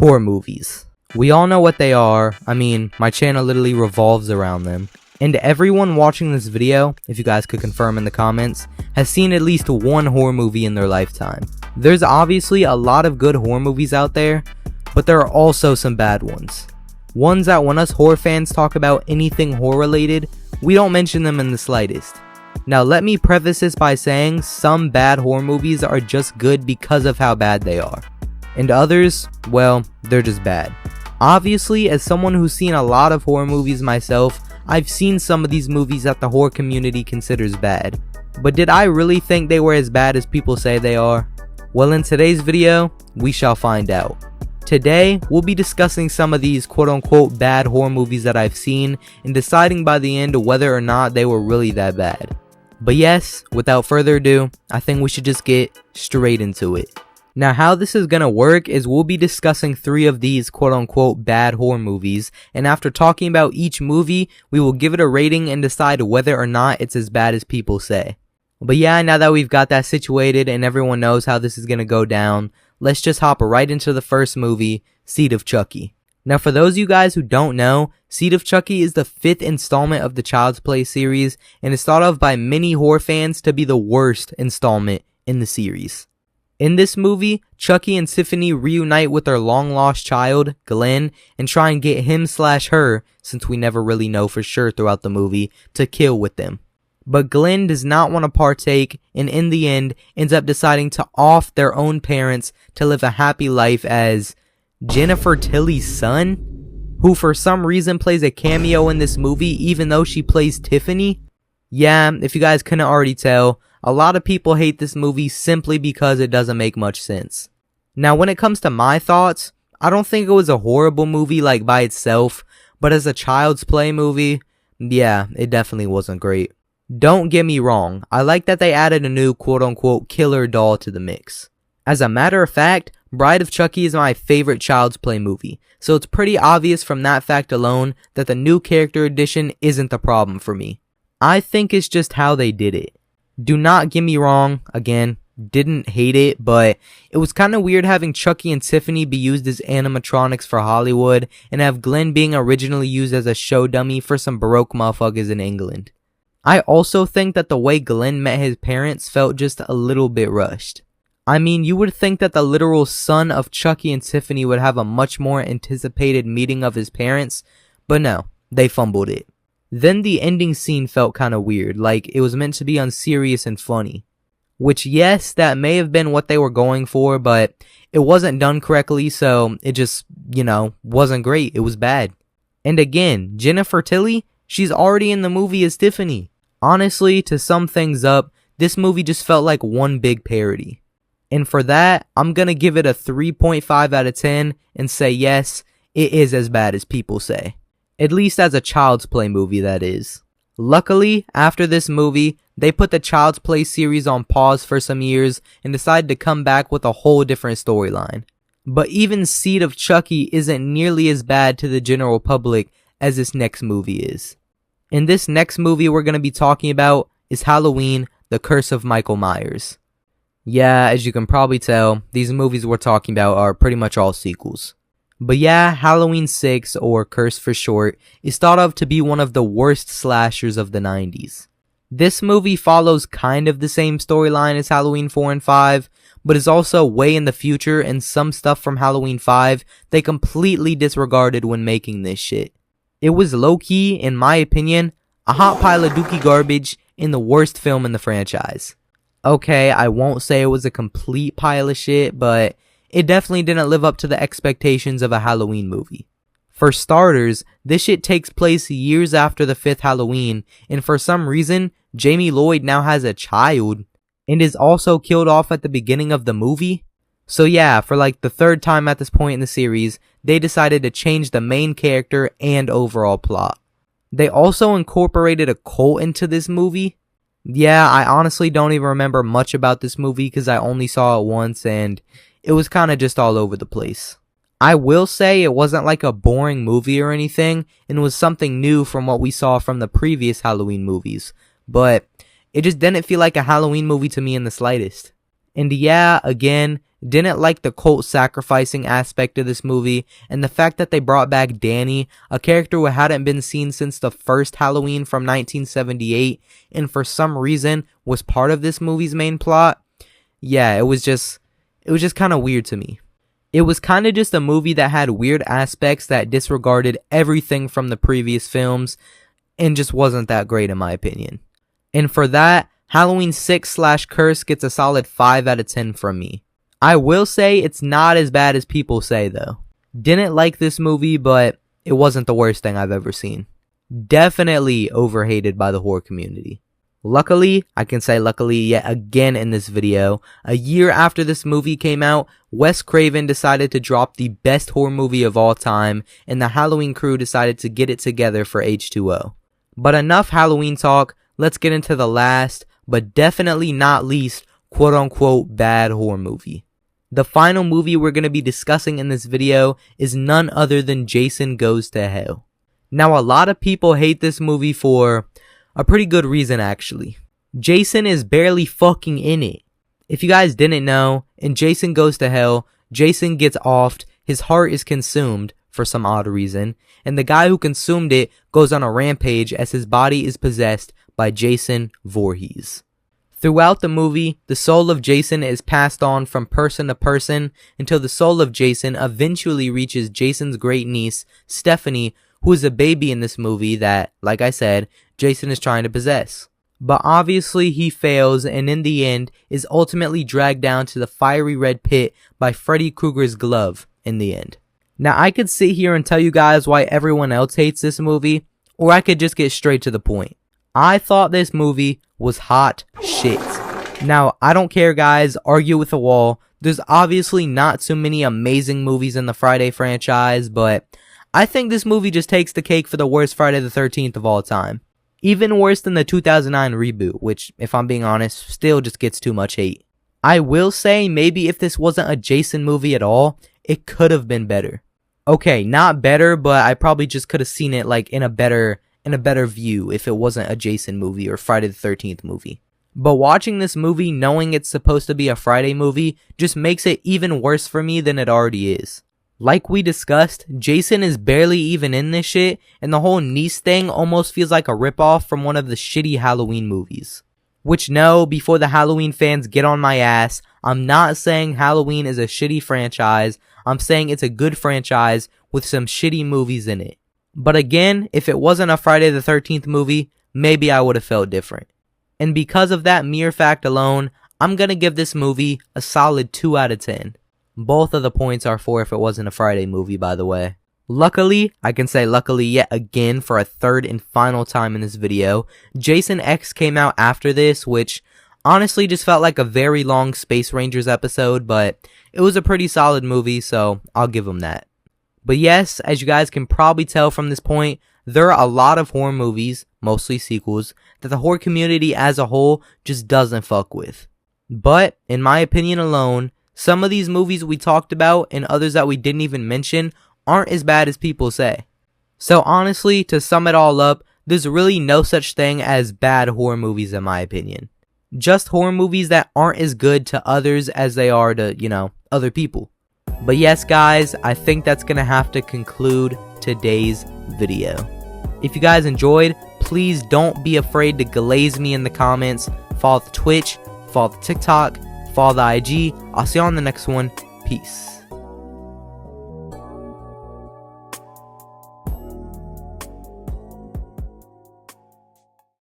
Horror movies. We all know what they are. I mean, my channel literally revolves around them. And everyone watching this video, if you guys could confirm in the comments, has seen at least one horror movie in their lifetime. There's obviously a lot of good horror movies out there, but there are also some bad ones. Ones that when us horror fans talk about anything horror related, we don't mention them in the slightest. Now let me preface this by saying some bad horror movies are just good because of how bad they are. And others, well, they're just bad. Obviously, as someone who's seen a lot of horror movies myself, I've seen some of these movies that the horror community considers bad. But did I really think they were as bad as people say they are? Well, in today's video, we shall find out. Today, we'll be discussing some of these quote-unquote bad horror movies that I've seen and deciding by the end whether or not they were really that bad. But yes, without further ado, I think we should just get straight into it. Now, how this is gonna work is we'll be discussing 3 of these quote-unquote bad horror movies, and after talking about each movie, we will give it a rating and decide whether or not it's as bad as people say. But yeah, now that we've got that situated and everyone knows how this is gonna go down, let's just hop right into the first movie, Seed of Chucky. Now, for those of you guys who don't know, Seed of Chucky is the 5th installment of the Child's Play series, and is thought of by many horror fans to be the worst installment in the series. In this movie, Chucky and Tiffany reunite with their long-lost child, Glenn, and try and get him/her, since we never really know for sure throughout the movie, to kill with them. But Glenn does not want to partake, and in the end, ends up deciding to off their own parents to live a happy life as Jennifer Tilly's son, who for some reason plays a cameo in this movie even though she plays Tiffany. Yeah, if you guys couldn't already tell, a lot of people hate this movie simply because it doesn't make much sense. Now, when it comes to my thoughts, I don't think it was a horrible movie like by itself, but as a Child's Play movie, yeah, it definitely wasn't great. Don't get me wrong, I like that they added a new quote-unquote killer doll to the mix. As a matter of fact, Bride of Chucky is my favorite Child's Play movie, so it's pretty obvious from that fact alone that the new character addition isn't the problem for me. I think it's just how they did it. Do not get me wrong, again, didn't hate it, but it was kind of weird having Chucky and Tiffany be used as animatronics for Hollywood, and have Glenn being originally used as a show dummy for some Baroque motherfuckers in England. I also think that the way Glenn met his parents felt just a little bit rushed. I mean, you would think that the literal son of Chucky and Tiffany would have a much more anticipated meeting of his parents, but no, they fumbled it. Then the ending scene felt kind of weird, like it was meant to be unserious and funny. Which, yes, that may have been what they were going for, but it wasn't done correctly, so it just, wasn't great. It was bad. And again, Jennifer Tilly, she's already in the movie as Tiffany. Honestly, to sum things up, this movie just felt like one big parody. And for that, I'm gonna give it a 3.5 out of 10 and say yes, it is as bad as people say. At least as a Child's Play movie, that is. Luckily, after this movie, they put the Child's Play series on pause for some years and decided to come back with a whole different storyline. But even Seed of Chucky isn't nearly as bad to the general public as this next movie is. And this next movie we're going to be talking about is Halloween, The Curse of Michael Myers. Yeah, as you can probably tell, these movies we're talking about are pretty much all sequels. But yeah, Halloween 6, or Curse for short, is thought of to be one of the worst slashers of the 90s. This movie follows kind of the same storyline as Halloween 4 and 5, but is also way in the future, and some stuff from Halloween 5 they completely disregarded when making this shit. It was low-key, in my opinion, a hot pile of dookie garbage in the worst film in the franchise. Okay, I won't say it was a complete pile of shit, but it definitely didn't live up to the expectations of a Halloween movie. For starters, this shit takes place years after the 5th Halloween, and for some reason, Jamie Lloyd now has a child, and is also killed off at the beginning of the movie. So yeah, for like the 3rd time at this point in the series, they decided to change the main character and overall plot. They also incorporated a cult into this movie. Yeah, I honestly don't even remember much about this movie because I only saw it once and it was kind of just all over the place. I will say it wasn't like a boring movie or anything, and was something new from what we saw from the previous Halloween movies, but it just didn't feel like a Halloween movie to me in the slightest. And yeah, again, didn't like the cult sacrificing aspect of this movie, and the fact that they brought back Danny, a character who hadn't been seen since the first Halloween from 1978, and for some reason was part of this movie's main plot. Yeah, it was just kind of weird to me. It was kind of just a movie that had weird aspects that disregarded everything from the previous films, and just wasn't that great in my opinion. And for that, Halloween 6/Curse gets a solid 5 out of 10 from me. I will say it's not as bad as people say though. Didn't like this movie, but it wasn't the worst thing I've ever seen. Definitely overhated by the horror community. Luckily, I can say luckily yet again in this video, a year after this movie came out, Wes Craven decided to drop the best horror movie of all time, and the Halloween crew decided to get it together for H2O. But enough Halloween talk, let's get into the last, but definitely not least, quote-unquote bad horror movie. The final movie we're going to be discussing in this video is none other than Jason Goes to Hell. Now, a lot of people hate this movie for a pretty good reason actually. Jason is barely fucking in it. If you guys didn't know, in Jason Goes to Hell, Jason gets offed, his heart is consumed for some odd reason, and the guy who consumed it goes on a rampage as his body is possessed by Jason Voorhees. Throughout the movie, the soul of Jason is passed on from person to person until the soul of Jason eventually reaches Jason's great niece, Stephanie, who is a baby in this movie that, like I said, Jason is trying to possess. But obviously he fails and in the end is ultimately dragged down to the fiery red pit by Freddy Krueger's glove in the end. Now I could sit here and tell you guys why everyone else hates this movie, or I could just get straight to the point. I thought this movie was hot shit. Now, I don't care guys, argue with the wall. There's obviously not too many amazing movies in the Friday franchise, but I think this movie just takes the cake for the worst Friday the 13th of all time. Even worse than the 2009 reboot, which, if I'm being honest, still just gets too much hate. I will say maybe if this wasn't a Jason movie at all, it could have been better. Okay, not better, but I probably just could have seen it like in a better view if it wasn't a Jason movie or Friday the 13th movie. But watching this movie knowing it's supposed to be a Friday movie just makes it even worse for me than it already is. Like we discussed, Jason is barely even in this shit, and the whole niece thing almost feels like a ripoff from one of the shitty Halloween movies. Which no, before the Halloween fans get on my ass, I'm not saying Halloween is a shitty franchise, I'm saying it's a good franchise with some shitty movies in it. But again, if it wasn't a Friday the 13th movie, maybe I would have felt different. And because of that mere fact alone, I'm gonna give this movie a solid 2 out of 10. Both of the points are for if it wasn't a Friday movie, by the way. Luckily, I can say luckily yet again for a third and final time in this video, Jason X came out after this, which honestly just felt like a very long Space Rangers episode, but it was a pretty solid movie, so I'll give him that. But yes, as you guys can probably tell from this point, there are a lot of horror movies, mostly sequels, that the horror community as a whole just doesn't fuck with. But, in my opinion alone, some of these movies we talked about and others that we didn't even mention aren't as bad as people say. So honestly, to sum it all up, there's really no such thing as bad horror movies in my opinion. Just horror movies that aren't as good to others as they are to, other people. But yes guys, I think that's gonna have to conclude today's video. If you guys enjoyed, please don't be afraid to glaze me in the comments, follow the Twitch, follow the TikTok, follow the IG. I'll see you on the next one. Peace.